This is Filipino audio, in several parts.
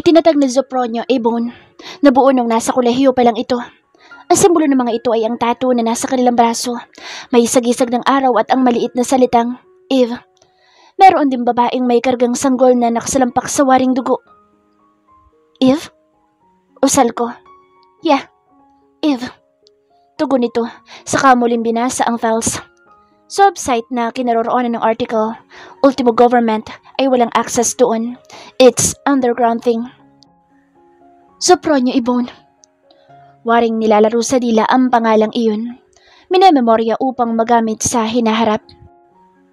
Itinatag ni Zopronio Ebon. Nabuo nung nasa kolehiyo pa lang ito. Ang simbolo ng mga ito ay ang tattoo na nasa kanilang braso. May sagisag ng araw at ang maliit na salitang, Eve. Meron din babaeng may kargang sanggol na nakasalampak sa waring dugo. Eve? Usal ko. Yeah, Eve. Tugon nito, saka muling binasa ang files. Sa website na kinaroroonan ng article, Ultimo Government ay walang access doon. It's underground thing. Zopronio Ebon. Waring nilalaro sa dila ang pangalang iyon. Minememorya upang magamit sa hinaharap.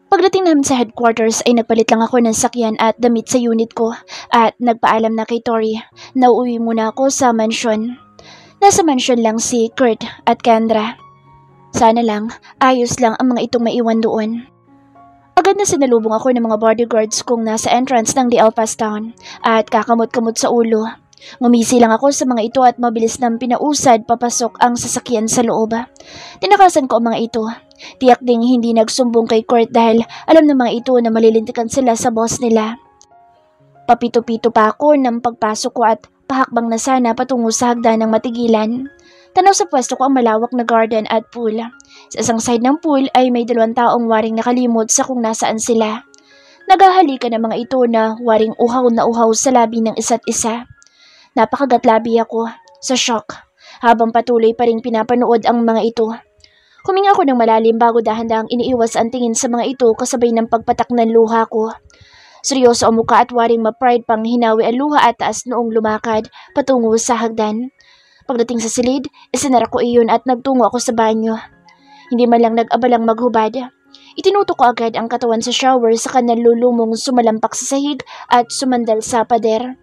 Pagdating namin sa headquarters ay nagpalit lang ako ng sakyan at damit sa unit ko at nagpaalam na kay Tori na uuwi muna ako sa mansyon. Nasa mansyon lang si Kurt at Kendra. Sana lang, ayos lang ang mga itong maiwan doon. Agad na sinalubong ako ng mga bodyguards kung nasa entrance ng The Elfas Town at kakamot-kamot sa ulo. Ngumisi lang ako sa mga ito at mabilis nang pinausad papasok ang sasakyan sa loob. Tinakasan ko ang mga ito. Tiyak ding hindi nagsumbong kay Kurt dahil alam ng mga ito na malilintikan sila sa boss nila. Papito-pito pa ako ng pagpasok ko at pahakbang na sana patungo sa hagdan ng matigilan. Tanaw sa pwesto ko ang malawak na garden at pool. Sa isang side ng pool ay may 2 taong waring nakalimot sa kung nasaan sila. Naghahalikan ng mga ito na waring uhaw na uhaw sa labi ng isa't isa. Napakagatlabi ako, sa shock, habang patuloy pa ring pinapanood ang mga ito. Huminga ako ng malalim bago dahan-dahang iniiwas ang tingin sa mga ito kasabay ng pagpatak ng luha ko. Seryoso ang muka at waring ma-pride pang hinawi ang luha at taas noong lumakad patungo sa hagdan. Pagdating sa silid, isinara ko iyon at nagtungo ako sa banyo. Hindi man lang nag-abalang maghubad. Itinutok ko agad ang katawan sa shower sa kanang lulumong sumalampak sa sahig at sumandal sa pader.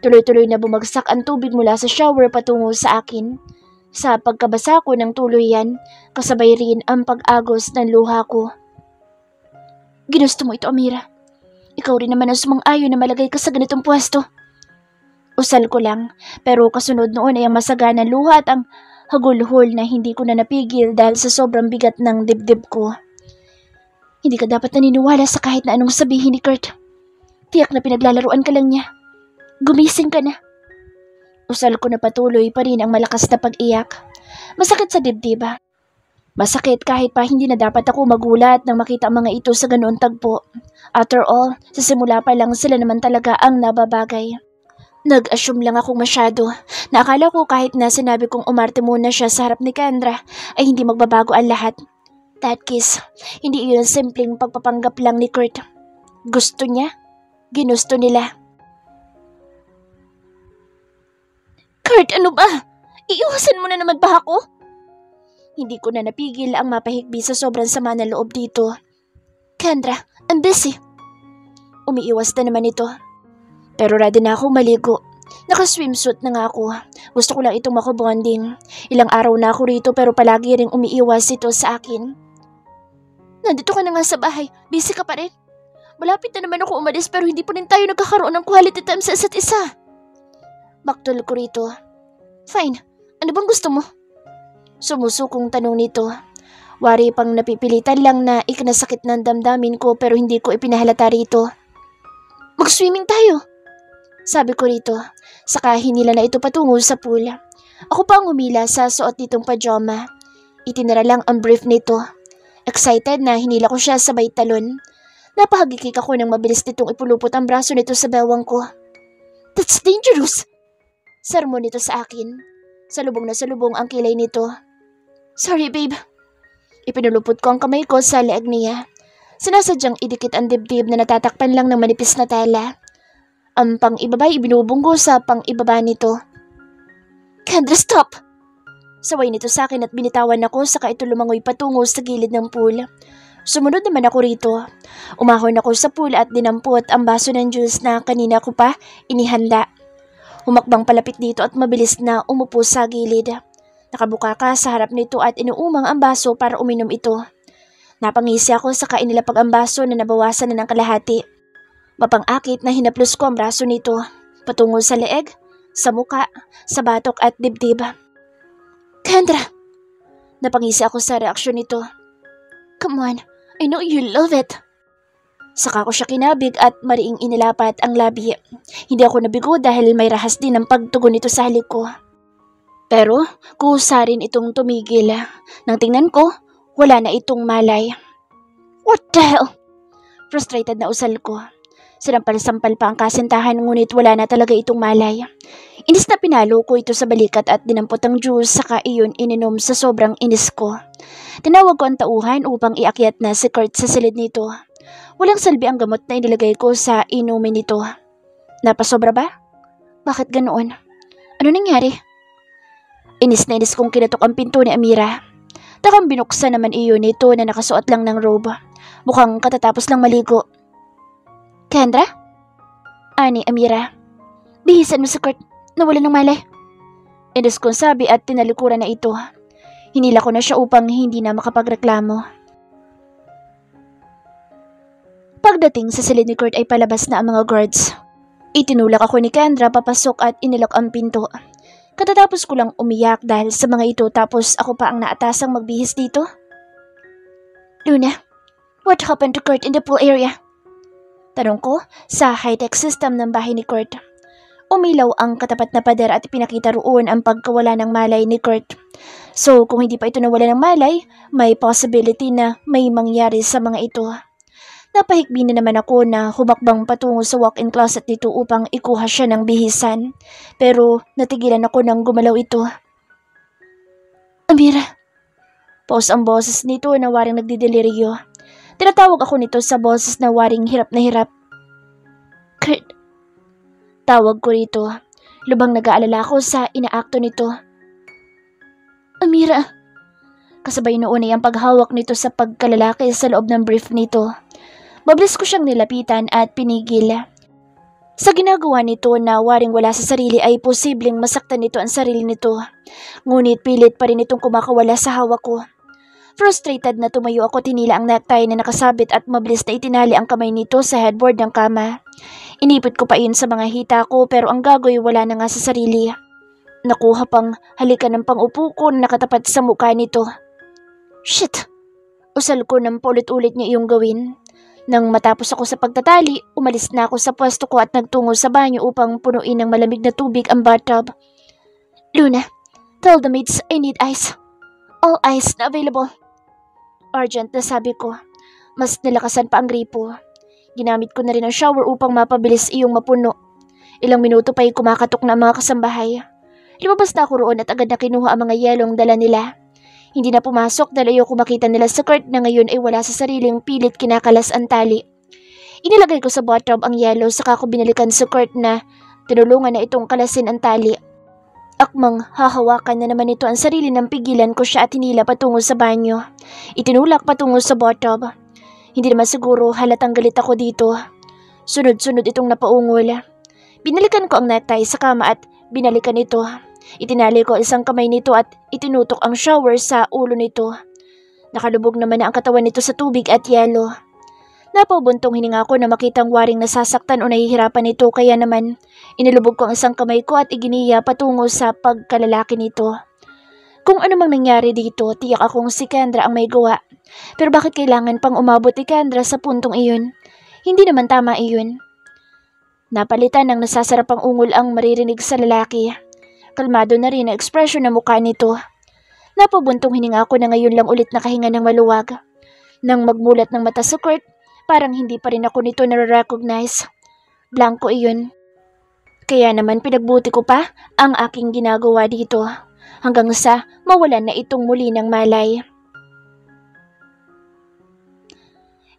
Tuloy-tuloy na bumagsak ang tubig mula sa shower patungo sa akin. Sa pagkabasa ko ng tuluyan, kasabay rin ang pag-agos ng luha ko. Ginusto mo ito, Amira. Ikaw rin naman ang sumang-ayon na malagay ka sa ganitong pwesto. Usal ko lang, pero kasunod noon ay ang masaganang luha at ang hagulhol na hindi ko na napigil dahil sa sobrang bigat ng dibdib ko. Hindi ka dapat naniniwala sa kahit na anong sabihin ni Kurt. Tiyak na pinaglalaruan ka lang niya. Gumising ka na. Usal ko na patuloy pa rin ang malakas na pag-iyak. Masakit sa dibdib. Masakit kahit pa hindi na dapat ako magulat nang makita ang mga ito sa ganoon tagpo. After all, sa simula pa lang sila naman talaga ang nababagay. Nag-assume lang akong masyado. Naakala ko kahit na sinabi kong umarte muna siya sa harap ni Kendra ay hindi magbabago ang lahat. That kiss, hindi iyon simpleng pagpapanggap lang ni Kurt. Gusto niya? Ginusto nila. Kurt, ano ba? Iiwasan mo na naman ba ako? Hindi ko na napigil ang mapahigbi sa sobrang sama ng loob dito. Kendra, I'm busy. Umiiwas na naman ito. Pero ready na akong maligo. Naka-swimsuit na nga ako. Gusto ko lang itong makabonding. Ilang araw na ako rito pero palagi ring umiiwas ito sa akin. Nandito ka na nga sa bahay. Busy ka pa rin? Malapit na naman ako umalis pero hindi pa rin tayo nagkakaroon ng quality time sa isa't isa. Baktol ko rito. Fine. Ano bang gusto mo? Sumusukong tanong nito. Wari pang napipilitan lang na ikinasakit ng damdamin ko pero hindi ko ipinahalata rito. Mag-swimming tayo. Sabi ko rito, saka hinila na ito patungo sa pool. Ako pa ang humila sa suot nitong pajama. Itinara lang ang brief nito. Excited na hinila ko siya sabay talon. Napahagikik ako nang mabilis nitong ipulupot ang braso nito sa bewang ko. That's dangerous! Sermon nito sa akin. Salubong na salubong ang kilay nito. Sorry, babe. Ipinulupot ko ang kamay ko sa leeg niya. Sinasadyang idikit ang dibdib na natatakpan lang ng manipis na tela. Ang pang-ibabay ibinubunggo sa pang-ibaba nito. Kendra, stop! Saway nito sa akin at binitawan ako saka ito lumangoy patungo sa gilid ng pool. Sumunod naman ako rito. Umahon ako sa pool at dinampot ang baso ng juice na kanina ko pa inihanda. Humakbang palapit dito at mabilis na umupo sa gilid. Nakabuka ka sa harap nito at inuumang ang baso para uminom ito. Napangisi ako saka inilapag ang baso na nabawasan na ng kalahati. Mapang-akit na hinaplos ko ang braso nito, patungo sa leeg, sa muka, sa batok at dibdib. Kendra! Napangisi ako sa reaksyon nito. Come on, I know you love it. Saka ko siya kinabig at mariing inilapat ang labi. Hindi ako nabigo dahil may rahas din ang pagtugon nito sa halik ko. Pero kusa rin itong tumigil. Nang tingnan ko, wala na itong malay. What the hell? Frustrated na usal ko. Sinampal-sampal pa ang kasintahan ngunit wala na talaga itong malay. Inis na pinalo ko ito sa balikat at dinampot ang juice saka iyon ininom sa sobrang inis ko. Tinawag ko ang tauhan upang iakyat na si Kurt sa silid nito. Walang salbi ang gamot na inilagay ko sa inumin nito. Napasobra ba? Bakit ganoon? Ano nangyari? Inis na inis kong kinatok ang pinto ni Amira. Takang binuksan naman iyon nito na nakasuot lang ng robe. Mukhang katatapos lang maligo. Kendra? Ani Amira. Bihisan mo si Kurt. Nawala ng malay. Inis kong sabi at tinalikuran na ito. Hinila ko na siya upang hindi na makapagreklamo. Pagdating sa silid ni Kurt ay palabas na ang mga guards. Itinulak ako ni Kendra papasok at inilok ang pinto. Katatapos ko lang umiyak dahil sa mga ito tapos ako pa ang naatasang magbihis dito. Luna, what happened to Kurt in the pool area? Tanong ko sa high-tech system ng bahay ni Kurt. Umilaw ang katapat na pader at ipinakita roon ang pagkawala ng malay ni Kurt. So kung hindi pa ito nawala ng malay, may possibility na may mangyari sa mga ito. Napahikbi na naman ako na humakbang patungo sa walk-in closet nito upang ikuha siya ng bihisan. Pero natigilan ako nang gumalaw ito. Amira. Pause ang boses nito na waring nagdideliryo. Tinatawag ako nito sa boses na waring hirap na hirap. Kurt. Tawag ko rito. Lubang nag-aalala ako sa inaakto nito. Amira. Kasabay noon ay ang paghawak nito sa pagkalalaki sa loob ng brief nito. Mabilis ko siyang nilapitan at pinigil. Sa ginagawa nito na waring wala sa sarili ay posibleng masaktan nito ang sarili nito. Ngunit pilit pa rin itong kumakawala sa hawak ko. Frustrated na tumayo ako, tinila ang necktie na nakasabit at mabilis na itinali ang kamay nito sa headboard ng kama. Inipit ko pa iyon sa mga hita ko pero ang gagoy wala na nga sa sarili. Nakuha pang halikan ng pang-upo ko na nakatapat sa mukha nito. Shit! Usal ko nang paulit-ulit niya iyong gawin. Nang matapos ako sa pagtatali, umalis na ako sa pwesto ko at nagtungo sa banyo upang punuin ng malamig na tubig ang bathtub. Luna, tell the maids I need ice. All ice na available. Urgent na sabi ko. Mas nilakasan pa ang gripo. Ginamit ko na rin ang shower upang mapabilis iyong mapuno. Ilang minuto pa ay kumakatok na ang mga kasambahay. Lumabas na ako roon at agad na kinuha ang mga yelong dala nila. Hindi na pumasok dahil ayoko makita nila sa Kurt na ngayon ay wala sa sariling pilit kinakalas ang tali. Inilagay ko sa bathtub ang yelo saka ko binalikan sa Kurt na tinulungan na itong kalasin ang tali. Akmang hahawakan na naman ito ang sarili ng pigilan ko siya at hinila patungo sa banyo. Itinulak patungo sa bathtub. Hindi naman siguro halatang galit ako dito. Sunod-sunod itong napaungol. Binalikan ko ang necktie sa kama at binalikan ito. Itinali ko isang kamay nito at itinutok ang shower sa ulo nito. Nakalubog naman na ang katawan nito sa tubig at yelo. Napabuntong hininga ko na makitang waring nasasaktan o nahihirapan nito kaya naman inilubog ko ang isang kamay ko at iginiya patungo sa pagkalalaki nito. Kung ano mang nangyari dito, tiyak akong si Kendra ang may gawa. Pero bakit kailangan pang umabot ni Kendra sa puntong iyon? Hindi naman tama iyon. Napalitan ng nasasarapang ungol ang maririnig sa lalaki. Kalmado na rin ang ekspresyon ng mukha nito. Napabuntong hininga ko na ngayon lang ulit nakahinga ng maluwag. Nang magmulat ng mata sa Kurt, parang hindi pa rin ako nito nare-recognize. Blanco iyon. Kaya naman pinagbuti ko pa ang aking ginagawa dito. Hanggang sa mawalan na itong muli ng malay.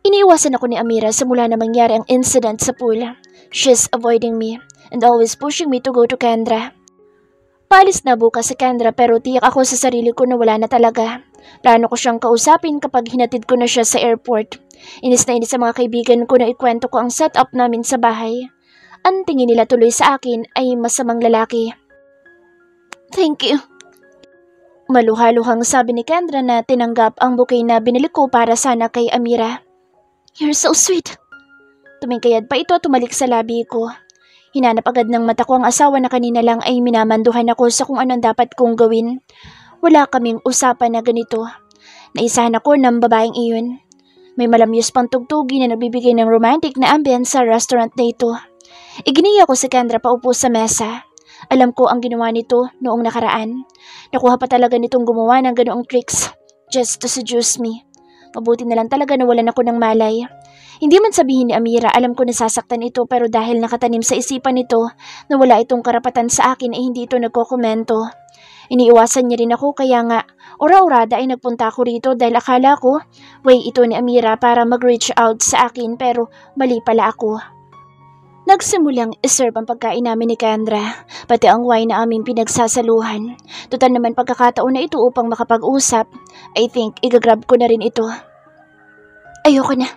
Iniiwasan ako ni Amira simula na mangyari ang incident sa pool. She's avoiding me and always pushing me to go to Kendra. Paalis na bukas si Kendra pero tiyak ako sa sarili ko na wala na talaga. Plano ko siyang kausapin kapag hinatid ko na siya sa airport. Inis na inis sa mga kaibigan ko na ikwento ko ang setup namin sa bahay. Ang tingin nila tuloy sa akin ay masamang lalaki. Thank you. Maluhaluhang sabi ni Kendra na tinanggap ang bouquet na binili ko para sana kay Amira. You're so sweet. Tumingkayad pa ito tumalik sa labi ko. Hinanap agad ng mata ko ang asawa na kanina lang ay minamanduhan ako sa kung anong dapat kong gawin. Wala kaming usapan na ganito. Naisahan ako ng babaeng iyon. May malamyos pang tugtugi na nagbibigay ng romantic na ambience sa restaurant na ito. Iginiya ko si Kendra paupo sa mesa. Alam ko ang ginawa nito noong nakaraan. Nakuha pa talaga nitong gumawa ng ganoong tricks just to seduce me. Mabuti na lang talaga nawalan ako ng malay. Hindi man sabihin ni Amira, alam ko nasasaktan ito pero dahil nakatanim sa isipan nito na wala itong karapatan sa akin ay hindi ito nagkokomento. Iniiwasan niya rin ako kaya nga ora-orada ay nagpunta ako rito dahil akala ko way ito ni Amira para mag-reach out sa akin pero mali pala ako. Nagsimulang iserve ang pagkain namin ni Kendra, pati ang wine na aming pinagsasaluhan. Total naman pagkakataon na ito upang makapag-usap. I think igagrab ko na rin ito. Ayoko na.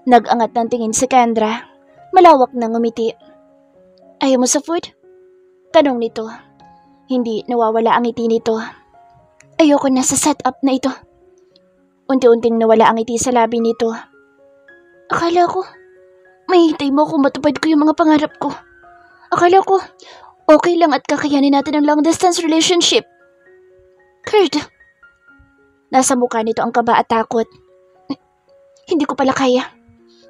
Nag-angat ng tingin si Kendra. Malawak na ngumiti. Ayaw mo sa food? Tanong nito. Hindi nawawala ang ngiti nito. Ayoko na sa setup na ito. Unti-unting nawala ang ngiti sa labi nito. Akala ko, may hintay mo kung matupad ko yung mga pangarap ko. Akala ko, okay lang at kakayanin natin ang long distance relationship. Kurt, nasa mukha nito ang kaba at takot. Hindi ko pala kaya.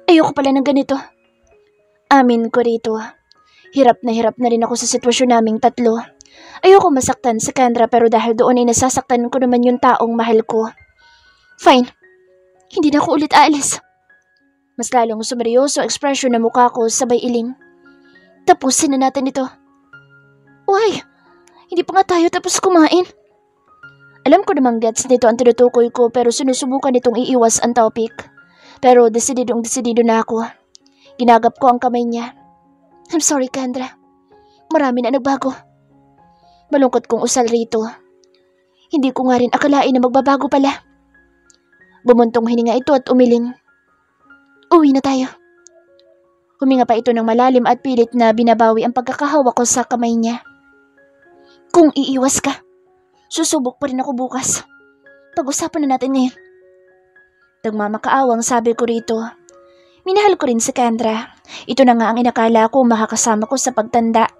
Ayoko pala ng ganito. Amin ko rito. Hirap na rin ako sa sitwasyon naming tatlo. Ayoko masaktan si Kendra pero dahil doon ay nasasaktan ko naman yung taong mahal ko. Fine. Hindi na ako ulit aalis. Mas lalong sumeryoso ekspresyon na mukha ko sabay iling. Tapusin na natin ito. Why? Hindi pa nga tayo tapos kumain. Alam ko namang gets nito ang tinutukoy ko pero sinusubukan nitong iiwas ang topic. Pero desididong na ako. Ginagap ko ang kamay niya. I'm sorry, Kendra. Marami na nagbago. Malungkot kong usal rito. Hindi ko nga rin akalain na magbabago pala. Bumuntong hininga ito at umiling. Uwi na tayo. Huminga pa ito ng malalim at pilit na binabawi ang pagkakahawak ko sa kamay niya. Kung iiwas ka, susubok pa rin ako bukas. Pag-usapan na natin ngayon. Nagmamakaawang sabi ko rito. Minahal ko rin si Kendra. Ito na nga ang inakala ko makakasama ko sa pagtanda.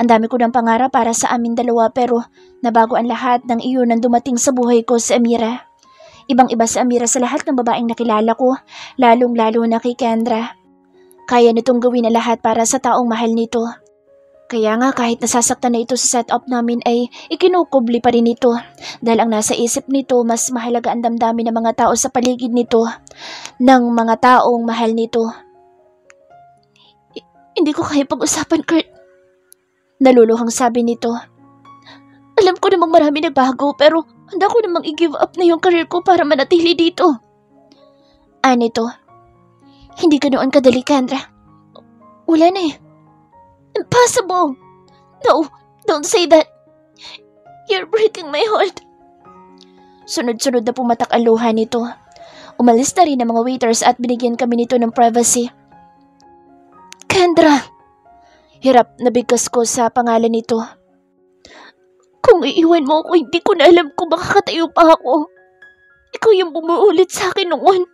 Ang dami ko ng pangarap para sa amin dalawa pero nabago ang lahat ng iyon nang dumating sa buhay ko si Amira. Ibang-iba si Amira sa lahat ng babaeng nakilala ko, lalong-lalo na kay Kendra. Kaya nitong gawin na lahat para sa taong mahal nito. Kaya nga kahit nasasaktan na ito sa setup namin ay ikinukubli pa rin ito dahil ang nasa isip nito mas mahalaga ang damdamin ng mga tao sa paligid nito ng mga taong mahal nito. Hindi ko kaya pag-usapan, Kurt. Naluluhang sabi nito. Alam ko namang marami nagbago pero handa ko namang i-give up na yung career ko para manatili dito. Anito, hindi ganoon kadali, Kendra. Wala na eh. Impossible! No, don't say that. You're breaking my heart. Sunod-sunod na pumatak ang luha nito. Umalis na rin ang mga waiters at binigyan kami nito ng privacy. Kendra! Hirap na bigkas ko sa pangalan nito. Kung iiwan mo ako, hindi ko na alam kung makakatayo pa ako. Ikaw yung bumuulit sa akin noon.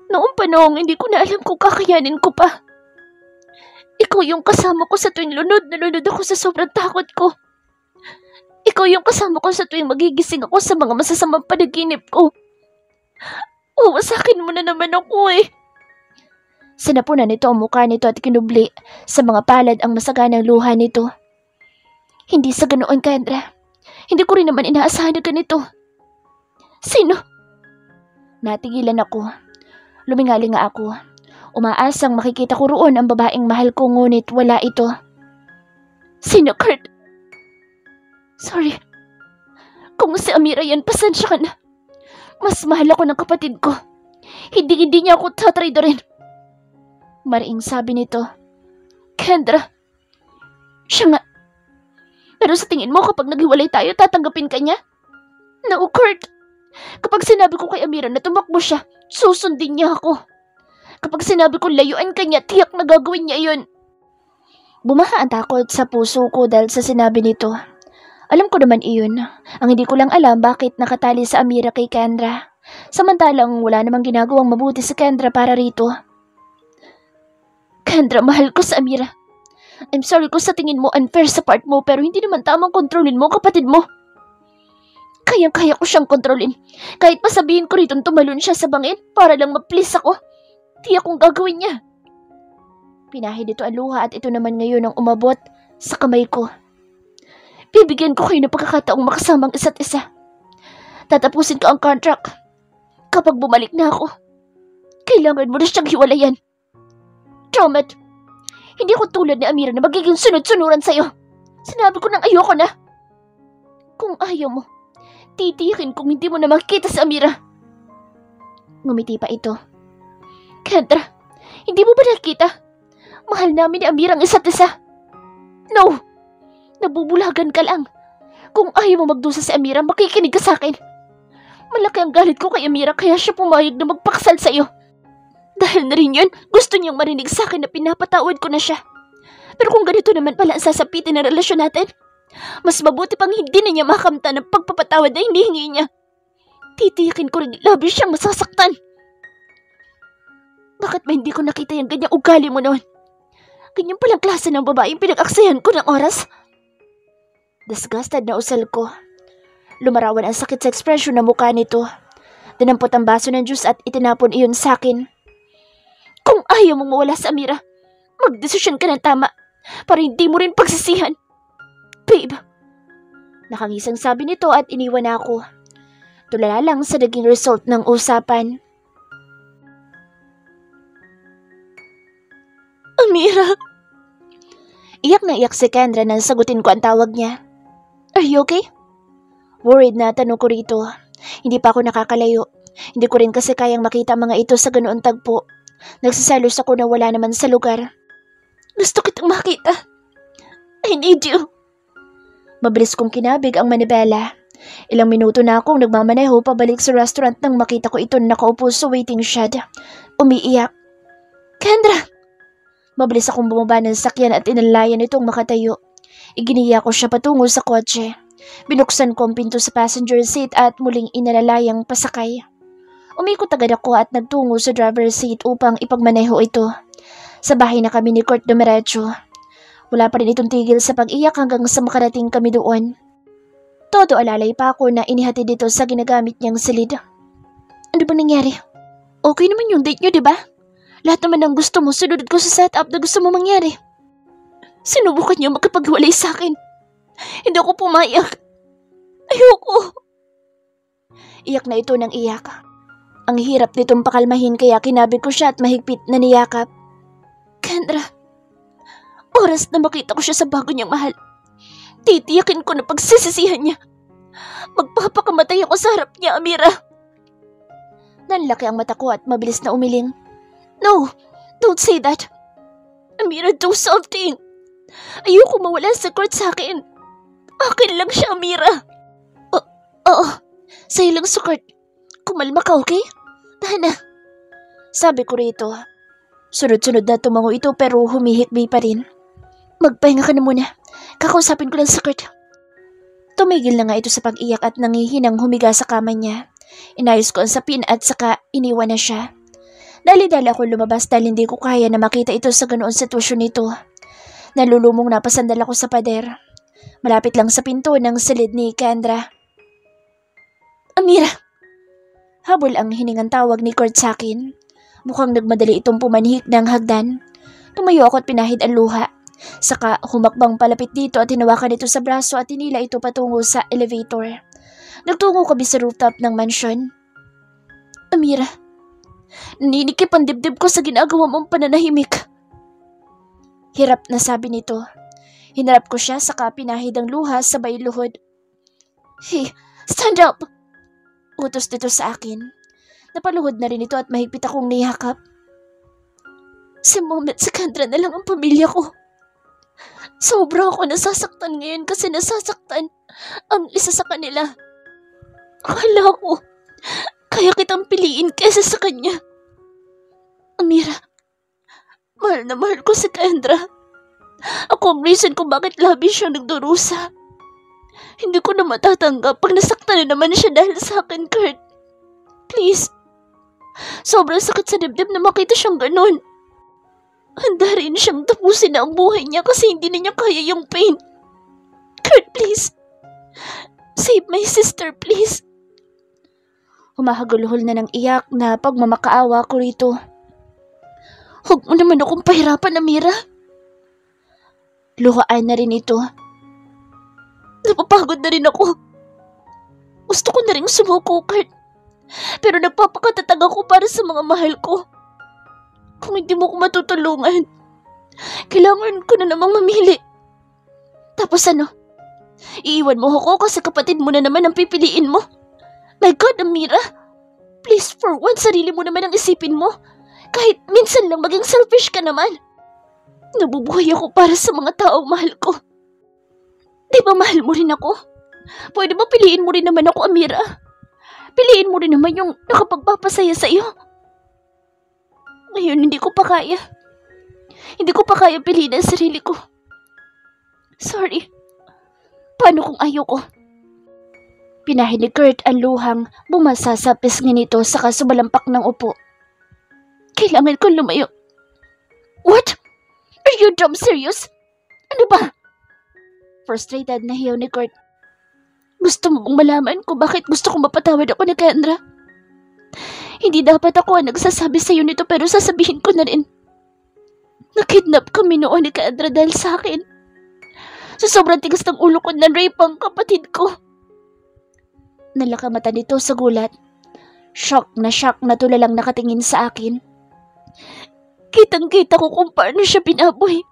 Noong panahon, hindi ko na alam kung kakayanin ko pa. Ikaw yung kasama ko sa tuwing lunod na lunod ako sa sobrang takot ko. Ikaw yung kasama ko sa tuwing magigising ako sa mga masasamang panaginip ko. Wawasakin mo na naman ako eh. Sinapunan nito ang mukha nito at kinubli sa mga palad ang masaganang luha nito. Hindi sa ganoon, Kendra. Hindi ko rin naman inaasahan na ganito. Sino? Natigilan ako. Lumingali nga ako. Umaasang makikita ko roon ang babaeng mahal ko ngunit wala ito. Sino, Kurt? Sorry. Kung si Amira yan, pasensya ka na. Mas mahal ako ng kapatid ko. Hindi niya ako tatraidorin. Mariing sabi nito. Kendra. Siya nga. Pero sa tingin mo kapag naghiwalay tayo, tatanggapin ka niya? No, Kurt. Kapag sinabi ko kay Amira na tumakbo siya, susundin niya ako. Kapag sinabi ko layuan ka niya, tiyak na gagawin niya yun. Bumaha ang takot sa puso ko dahil sa sinabi nito. Alam ko naman iyon. Ang hindi ko lang alam bakit nakatali sa Amira kay Kendra. Samantalang wala namang ginagawang mabuti si Kendra para rito. Kendra, mahal ko sa Amira. I'm sorry kung sa tingin mo unfair sa part mo pero hindi naman tamang kontrolin mo kapatid mo. Kayang-kaya ko siyang kontrolin. Kahit pasabihin ko rito tumalon siya sa bangin para lang ma-please ako. Tiyak kong gagawin niya. Pinahid ito ang luha at ito naman ngayon ang umabot sa kamay ko. Bibigyan ko kayo ng pagkakataong makasamang isa't isa. Tatapusin ko ang contract. Kapag bumalik na ako, kailangan mo na siyang hiwalayan. Chomet, hindi ako tulad ni Amira na magiging sunod-sunuran sa'yo. Sinabi ko nang ayoko na. Kung ayaw mo, titiyakin kung hindi mo na makikita si Amira. Ngumiti pa ito. Kendra, hindi mo ba nakita? Mahal namin ni Amira ang isa't isa. No! Nabubulagan ka lang. Kung ayaw mo magdusa si Amira, makikinig ka sa akin. Malaki ang galit ko kay Amira kaya siya pumayag na magpaksal sa'yo. Dahil na rin yun, gusto niyang marinig sa akin na pinapatawad ko na siya. Pero kung ganito naman pala ang sasapitin ng relasyon natin, mas mabuti pang hindi na niya makamtan ng pagpapatawad na hinihingi niya. Titiyakin ko rin labis siyang masasaktan. Bakit ba hindi ko nakita yung ganyang ugali mo noon? Ganyan palang klase ng babaeng pinag-aksayan ko ng oras? Disgusted na usal ko. Lumarawan ang sakit sa ekspresyon ng mukha nito. Dinampot ang baso ng juice at itinapon iyon sa akin. Kung ayaw mong mawala sa Amira, magdesisyon ka ng tama para hindi mo rin pagsisihan. Babe! Nakangisang sabi nito at iniwan ako. Tulala lang sa naging result ng usapan. Amira! Iyak na iyak si Kendra nang sagutin ko ang tawag niya. Are you okay? Worried na tanong ko rito. Hindi pa ako nakakalayo. Hindi ko rin kasi kayang makita mga ito sa ganoon tagpo. Nagsiselos ako na wala naman sa lugar. Gusto kitang makita. I need you. Mabilis kong kinabig ang manibela. Ilang minuto na akong nagmamaneho pabalik sa restaurant nang makita ko ito nakaupo sa waiting shed. Umiiyak. Kendra! Mabilis akong bumaba ng sakyan at inalayan itong makatayo. Iginiya ko siya patungo sa kotse. Binuksan ko ang pinto sa passenger seat at muling inalalayang pasakay. Umikot agad ako at nagtungo sa driver's seat upang ipagmaneho ito. Sa bahay na kami ni Kurt dumiretso. Wala pa rin itong tigil sa pag-iyak hanggang sa makarating kami doon. Todo alalay pa ako na inihatid dito sa ginagamit niyang silid. Ano ba nangyari? Okay naman yung date niyo, di ba? Lahat naman ng gusto mo, sunod ko sa setup na gusto mo mangyari. Sinubukan niyo makipaghiwalay sa akin. Hindi ako pumayag. Ayoko. Iyak na ito ng iyak. Ang hirap nitong pakalmahin kaya kinabig ko siya at mahigpit na niyakap. Kendra, oras na makita ko siya sa bago niyang mahal. Titiyakin ko na pagsisisihan niya. Magpapakamatay ako sa harap niya, Amira. Nanlaki ang mata ko at mabilis na umiling. No, don't say that. Amira, do something. Ayoko mawala sa Kurt sa akin. Akin lang siya, Amira. Oo, sa'yo lang sa Kurt. Kumalma ka, okay? Tahan na. Sabi ko rito. Sunod-sunod na tumango ito pero humihikbi pa rin. Magpahinga ka na muna. Kakausapin ko lang sa Kurt. Tumigil na nga ito sa pag-iyak at nangihinang humiga sa kama niya. Inayos ko ang sapin at saka iniwan na siya. Dali-dali ako lumabas dahil hindi ko kaya na makita ito sa ganoon sitwasyon nito. Nalulumong napasandal ako sa pader. Malapit lang sa pinto ng silid ni Kendra. Amira! Habol ang hiningang tawag ni Kurt sa akin. Mukhang nagmadali itong pumanhik ng hagdan. Tumayo ako at pinahid ang luha. Saka humakbang palapit dito at hinawakan ito sa braso at tinila ito patungo sa elevator. Nagtungo kami sa rooftop ng mansyon. Amira, naninikip ang dibdib ko sa ginagawa mong pananahimik. Hirap na sabi nito. Hinarap ko siya saka pinahid ang luha sabay luhod. Hey, stand up! Utos dito sa akin. Napaluhod na rin ito at mahigpit akong niyakap. Si Mom at si Kendra na lang ang pamilya ko. Sobra ako nasasaktan ngayon kasi nasasaktan ang isa sa kanila. Akala ko, kaya kitang piliin kesa sa kanya. Amira, mahal na mahal ko si Kendra. Ako ang reason kung bakit labi siyang nagdurusa. Hindi ko na matatanggap pag nasaktan na naman siya dahil sa akin, Kurt. Please. Sobrang sakit sa dibdib na makita siyang ganun. Handa rin siyang tapusin na ang buhay niya kasi hindi na niya kaya yung pain. Kurt, please. Save my sister, please. Humahagulhol na ng iyak na pagmamakaawa ko rito. Huwag mo naman akong pahirapan, Amira. Luhaan na rin ito. Napapagod na rin ako. Gusto ko na rin sumuko, Kurt. Pero nagpapakatatag ako para sa mga mahal ko. Kung hindi mo ko matutulungan, kailangan ko na namang mamili. Tapos ano? Iiwan mo ako kasi kapatid mo na naman ang pipiliin mo. My God, Amira. Please, for once, sarili mo naman ang isipin mo. Kahit minsan lang maging selfish ka naman. Nabubuhay ako para sa mga taong mahal ko. Di ba mahal mo rin ako? Pwede ba piliin mo rin naman ako, Amira? Piliin mo rin naman yung nakapagpapasaya sa iyo. Ngayon, hindi ko pa kaya. Hindi ko pa kaya piliin ang sarili ko. Sorry. Paano kung ayoko? Pinahin ni Kurt ang luhang bumasa sa pisngi nito saka sumalampak ng upo. Kailangan ko lumayo. What? Are you dumb serious? Ano ba? Frustrated na hiyaw ni Kurt. Gusto mo bang malaman kung bakit gusto kong mapatawad ako ni Kendra? Hindi dapat ako ang nagsasabi sa iyo nito pero sasabihin ko na rin. Nakidnap kami noon ni Kendra dahil sa akin. Sa sobrang tigas ng ulo ko na-rape ang kapatid ko. Nalakamata nito sa gulat. Shock na tulalang nakatingin sa akin. Kitang-kita ko kung paano siya binaboy.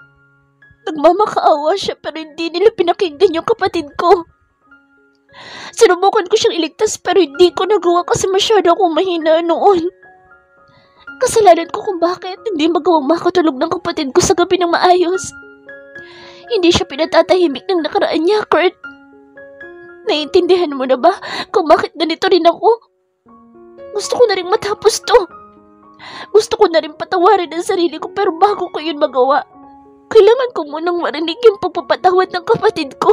Nagmamakaawa siya pero hindi nila pinakinggan yung kapatid ko. Sinubukan ko siyang iligtas pero hindi ko nagawa kasi masyado akong mahina noon. Kasalanan ko kung bakit hindi magawang makatulog ng kapatid ko sa gabi ng maayos. Hindi siya pinatatahimik ng nakaraan niya, Kurt. Naiintindihan mo na ba kung bakit ganito rin ako? Gusto ko na rin matapos to. Gusto ko na rin patawarin ang sarili ko pero bago ko yun magawa, kailangan ko munang marinig yung pagpapatawad ng kapatid ko.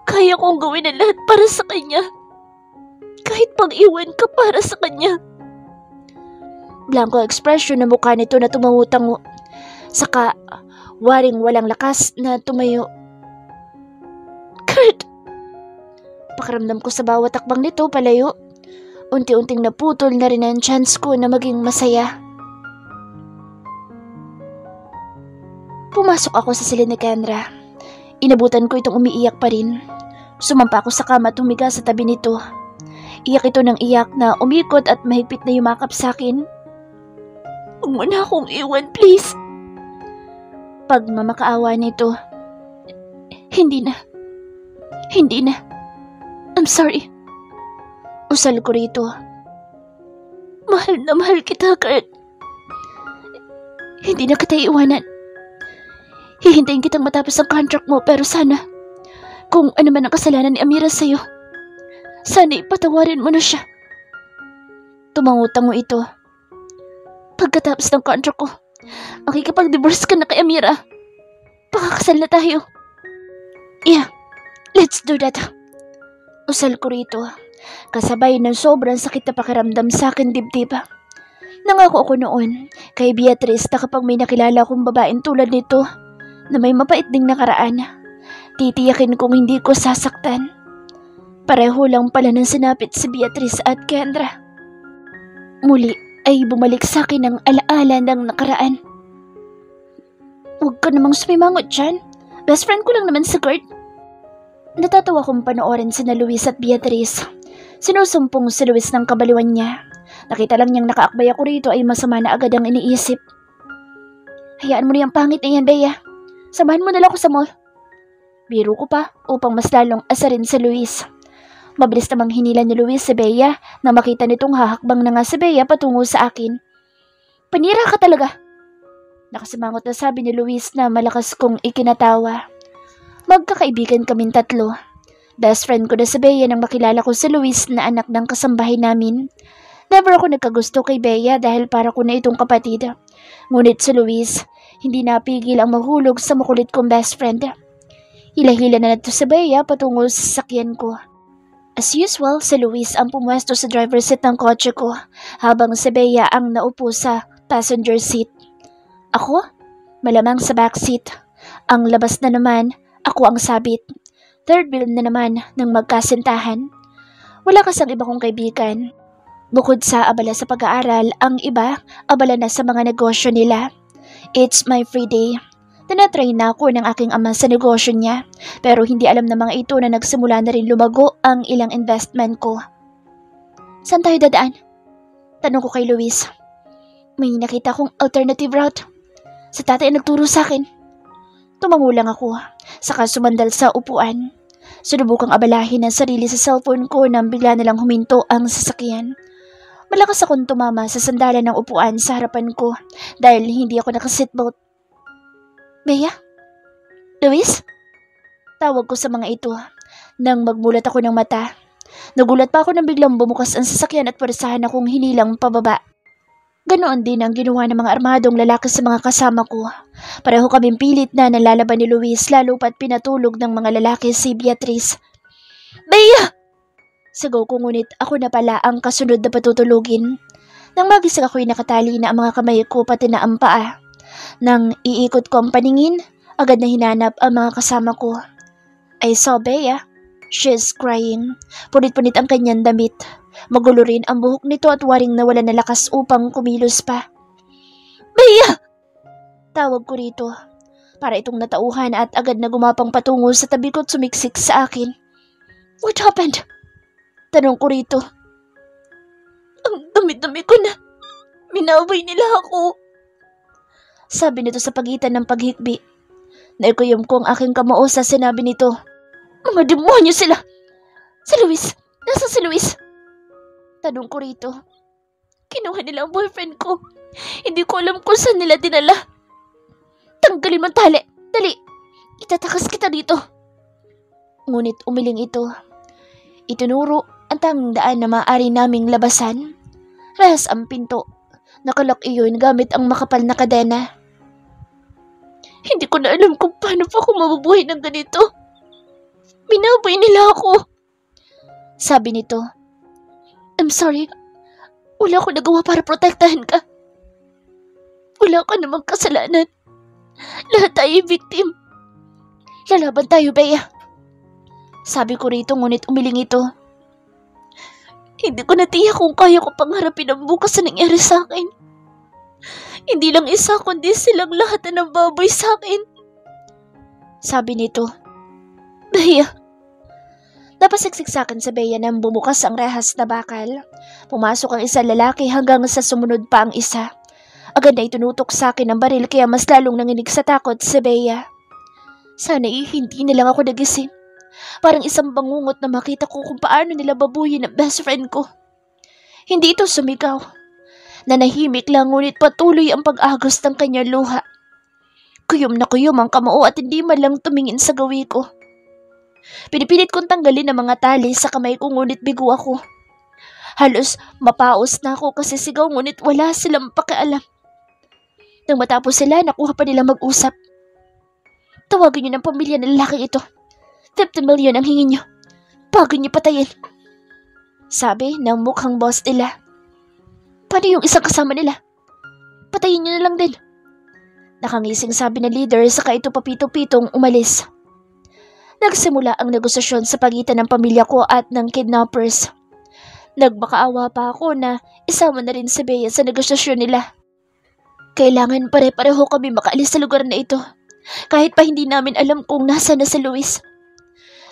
Kaya kong gawin ang lahat para sa kanya. Kahit pag-iwan ka para sa kanya. Blanco expression na mukha nito na tumawutang saka waring walang lakas na tumayo. Kurt! Pakiramdam ko sa bawat takbang nito palayo. Unti-unting naputol na rin ang chance ko na maging masaya. Pumasok ako sa silid ni Kendra. Inabutan ko itong umiiyak pa rin. Sumampa ako sa kama at humiga sa tabi nito. Iyak ito ng iyak na umikot at mahigpit na yumakap sa akin. Huwag mo na akong iwan, please. Pagmamakaawa nito. Hindi na. I'm sorry. Usal ko rito. Mahal na mahal kita, Kurt. Hindi na kita iwanan. Hihintayin kitang matapos ang contract mo pero sana, kung ano man ang kasalanan ni Amira sa'yo, sana ipatawarin mo na siya. Tumangutango ito. Pagkatapos ng contract ko, makikipag-divorce ka na kay Amira. Pakakasal na tayo. Yeah, let's do that. Usal ko rito. Kasabay ng sobrang sakit na pakiramdam sa akin dibdib. Nangako ako noon kay Beatrice na kapag may nakilala akong babaeng tulad nito na may mapait ding nakaraan, titiyakin kong hindi ko sasaktan. Pareho lang pala ng sinapit si Beatrice at Kendra. Muli ay bumalik sa akin ang alaala ng nakaraan. Huwag ka namang sumimangot dyan. Best friend ko lang naman si Kurt. Natatawa kong panoorin sina Luis at Beatrice. Sinusumpong si Luis ng kabaliwan niya. Nakita lang niyang nakaakbay ako rito ay masama na agad ang iniisip. Hayaan mo na yung pangit na yan, Bea. Samahan mo na lang ako sa mall. Biro ko pa upang mas lalong asarin si Luis. Mabilis namang hinila ni Luis si Bea na makita nitong hahakbang na nga si Bea patungo sa akin. Panira ka talaga. Nakasimangot na sabi ni Luis na malakas kong ikinatawa. Magkakaibigan kaming tatlo. Best friend ko na si Bea nang makilala ko si Luis na anak ng kasambahay namin. Never ako nagkagusto kay Bea dahil para ko na itong kapatid. Ngunit si Luis, hindi napigil ang mahulog sa makulit kong best friend. Hila-hila na nato si Bea patungo sa sasakyan ko. As usual, si Luis ang pumwesto sa driver's seat ng kotse ko habang si Bea ang naupo sa passenger seat. Ako, malamang sa backseat. Ang labas na naman, ako ang sabit. Third wheel na naman ng magkasintahan. Wala kasang iba kong kaibigan. Bukod sa abala sa pag-aaral, ang iba abala na sa mga negosyo nila. It's my free day. Tinatrain na ako ng aking ama sa negosyo niya, pero hindi alam ng mga ito na nagsimula na rin lumago ang ilang investment ko. Saan tayo dadaan? Tanong ko kay Luis. May nakita kong alternative route. Sa tatay ang nagturo sa akin. Tumango lang ako, saka sumandal sa upuan. Sinubukang abalahin ang sarili sa cellphone ko nang bigla nalang huminto ang sasakyan. Malakas akong tumama sa sandalan ng upuan sa harapan ko dahil hindi ako nakaseatbelt. Bea? Luis? Tawag ko sa mga ito nang magmulat ako ng mata. Nagulat pa ako nang biglang bumukas ang sasakyan at pwersahan akong hinilang pababa. Ganoon din ang ginawa ng mga armadong lalaki sa mga kasama ko. Pareho kaming pilit na nalalaban ni Luis lalo pat pinatulog ng mga lalaki si Beatrice. Bea! Sigaw ko ngunit ako na pala ang kasunod na patutulugin. Nang magising ako'y nakatali na ang mga kamay ko pati na ang paa. Nang iikot ko ang paningin, agad na hinanap ang mga kasama ko. I saw Bea. She's crying. Punit-punit ang kanyang damit. Magulo rin ang buhok nito at waring nawala na lakas upang kumilos pa. Bea! Tawag ko rito. Para itong natauhan at agad na gumapang patungo sa tabi ko at sumiksik sa akin. What happened? Tanong ko rito. Ang dami-dami ko na. Minaway nila ako. Sabi nito sa pagitan ng paghikbi. Naikuyom ko ang aking kamao sa sinabi nito. Mga demonyo sila! Si Luis! Nasa si Luis? Tanong ko rito. Kinuha nila ang boyfriend ko. Hindi ko alam kung saan nila dinala. Tanggalin mo ang tali. Dali! Itatakas kita dito. Ngunit umiling ito. Itinuro ang tanging daan na maaari naming labasan. Rahas ang pinto. Nakalak iyon gamit ang makapal na kadena. Hindi ko na alam kung paano pa ako mabubuhay ng ganito. Binabay nila ako. Sabi nito. I'm sorry. Wala ko nagawa para protektahan ka. Wala ka namang kasalanan. Lahat tayo victim. Lalaban tayo, Bea. Sabi ko rito ngunit umiling ito. Hindi ko natiyak kung kaya ko pangharapin ang bukas na nangyari sa akin. Hindi lang isa kundi silang lahat na nambaboy sa akin. Sabi nito. Bea. Napasiksik sa akin sa Bea nang bumukas ang rehas na bakal. Pumasok ang isang lalaki hanggang sa sumunod pa ang isa. Agad na itunutok sa akin ang baril kaya mas lalong nanginig sa takot si Bea. Sana hindi na lang ako nagising. Parang isang bangungot na makita ko kung paano nila babuyin ang best friend ko. Hindi ito sumigaw. Nanahimik lang ngunit patuloy ang pag-agos ng kanyang luha. Kuyom na kuyom ang kamao at hindi man lang tumingin sa gawi ko. Pinipilit kong tanggalin ang mga tali sa kamay ko ngunit bigo ako. Halos mapaos na ako kasi sigaw ngunit wala silang pakialam. Nang matapos sila, nakuha pa nila mag-usap. Tawagin niyo ng pamilya ng lalaking ito. 50 million ang hingin niyo. Bago niyo patayin. Sabi ng mukhang boss nila. Paano yung isang kasama nila? Patayin niyo na lang din. Nakangising sabi ng leader saka ito papito-pitong umalis. Nagsimula ang negosasyon sa pagitan ng pamilya ko at ng kidnappers. Nagmakaawa pa ako na isama na rin si Bea sa negosasyon nila. Kailangan pare-pareho kami makaalis sa lugar na ito. Kahit pa hindi namin alam kung nasa na si Luis.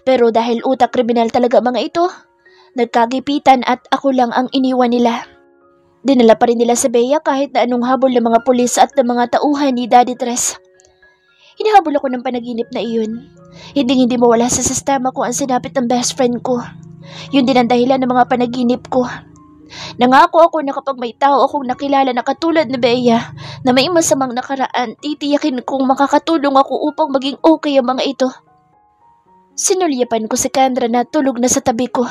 Pero dahil utak kriminal talaga mga ito, nagkagipitan at ako lang ang iniwan nila. Dinala pa rin nila si Bea kahit na anong habol ng mga pulis at ng mga tauhan ni Daddy Tres. Hinahabol ako ng panaginip na iyon. Hindi mawala sa sistema ko ang sinapit ng best friend ko. Yun din ang dahilan ng mga panaginip ko. Nangako ako na kapag may tao akong nakilala na katulad ni Bea na may masamang nakaraan, titiyakin kong makakatulong ako upang maging okay ang mga ito. Sinulyapan ko si Kendra na tulog na sa tabi ko.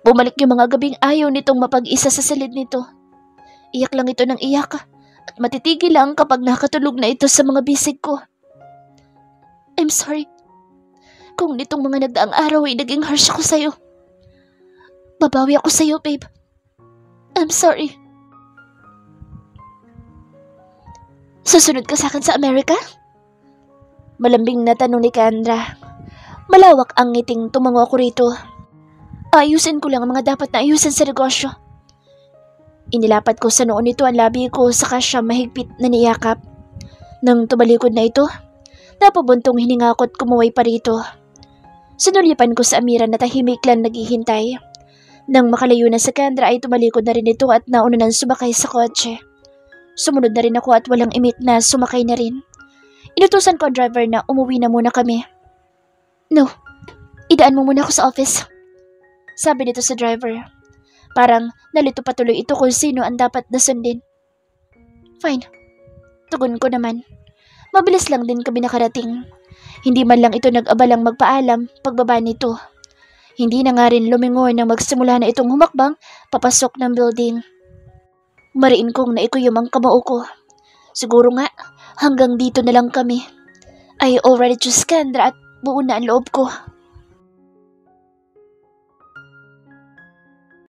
Bumalik yung mga gabing ayaw nitong mapag-isa sa silid nito. Iyak lang ito ng iyak at matitigil lang kapag nakatulog na ito sa mga bisig ko. I'm sorry. Kung nitong mga nagdaang araw ay naging harsh ako sa'yo. Babawi ako sa'yo, babe. I'm sorry. Susunod ka sa akin sa Amerika? Malambing na tanong ni Kendra. Malawak ang ngiting tumango ako rito. Ayusin ko lang ang mga dapat na ayusin sa negosyo. Inilapat ko sa noon nito ang labi ko saka siya mahigpit na niyakap. Nang tumalikod na ito, napabuntong hininga ko at kumuway pa rito. Sinulipan ko sa Amira na tahimik lang naghihintay. Nang makalayo na sa Kendra ay tumalikod na rin ito at nauna nang sumakay sa kotse. Sumunod na rin ako at walang imik na sumakay na rin. Inutusan ko ang driver na umuwi na muna kami. No, idaan mo muna ako sa office. Sabi nito sa driver. Parang nalito patuloy ito kung sino ang dapat na sundin. Fine. Tugon ko naman. Mabilis lang din kami nakarating. Hindi man lang ito nag-abalang magpaalam pagbaba nito. Hindi na nga rin lumingon nang magsimula na itong humakbang papasok ng building. Mariin kong naikuyom ang kamao ko. Siguro nga, hanggang dito na lang kami. I already choose Kendra at buo na ang loob ko.